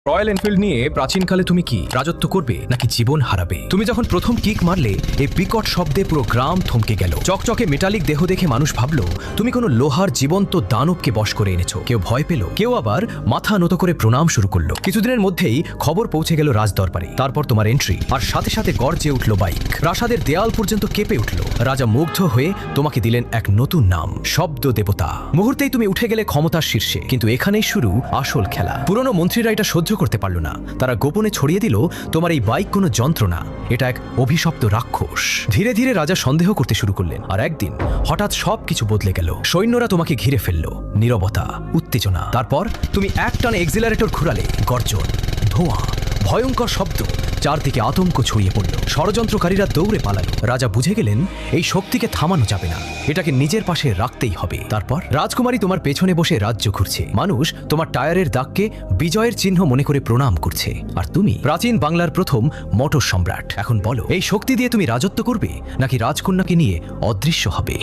Royal Enfield নিয়ে প্রাচীনকালে তুমি কি রাজত্ব করবে নাকি জীবন হারাবে? তুমি যখন প্রথম কিক মারলে এই বিকট শব্দে পুরো গ্রাম থমকে গেল। চকচকে মেটালিক দেহ দেখে মানুষ ভাবলো তুমি কোনো লোহার জীবন্ত দানবকে বশ করে এনেছো। কেউ ভয় পেল, কেউ আবার মাথা নত করে প্রণাম শুরু করলো। কিছুদিনের মধ্যেই খবর পৌঁছে গেল রাজদরবারে। তারপর তোমার এন্ট্রি, আর সাথে সাথে গর্জে উঠল বাইক। প্রাসাদের দেয়াল পর্যন্ত কেঁপে উঠল। রাজা মুগ্ধ হয়ে তোমাকে দিলেন এক নতুন নাম, শব্দ দেবতা। মুহূর্তেই তুমি উঠে গেলে ক্ষমতার শীর্ষে। কিন্তু এখানেই শুরু আসল খেলা। পুরনো মন্ত্রীরা এটা সহ্য করতে পারল না। তারা গোপনে ছড়িয়ে দিল তোমার এই বাইক কোনো যন্ত্র না, এটা এক অভিশপ্ত রাক্ষস। ধীরে ধীরে রাজা সন্দেহ করতে শুরু করলেন। আর একদিন হঠাৎ সবকিছু বদলে গেল। সৈন্যরা তোমাকে ঘিরে ফেলল। নীরবতা, উত্তেজনা। তারপর তুমি এক টানে এক্সিলারেটর ঘুরালে। গর্জন, ধোঁয়া, ভয়ঙ্কর শব্দ, চারদিকে আতঙ্ক ছড়িয়ে পড়ল। ষড়যন্ত্রকারীরা দৌড়ে পালালো। রাজা বুঝে গেলেন এই শক্তিকে থামানো যাবে না, এটাকে নিজের পাশে রাখতেই হবে। তারপর রাজকুমারী তোমার পেছনে বসে রাজ্য ঘুরছে। মানুষ তোমার টায়ারের দাগকে বিজয়ের চিহ্ন মনে করে প্রণাম করছে। আর তুমি প্রাচীন বাংলার প্রথম মোটর সম্রাট। এখন বলো, এই শক্তি দিয়ে তুমি রাজত্ব করবে নাকি রাজকন্যাকে নিয়ে অদৃশ্য হবে?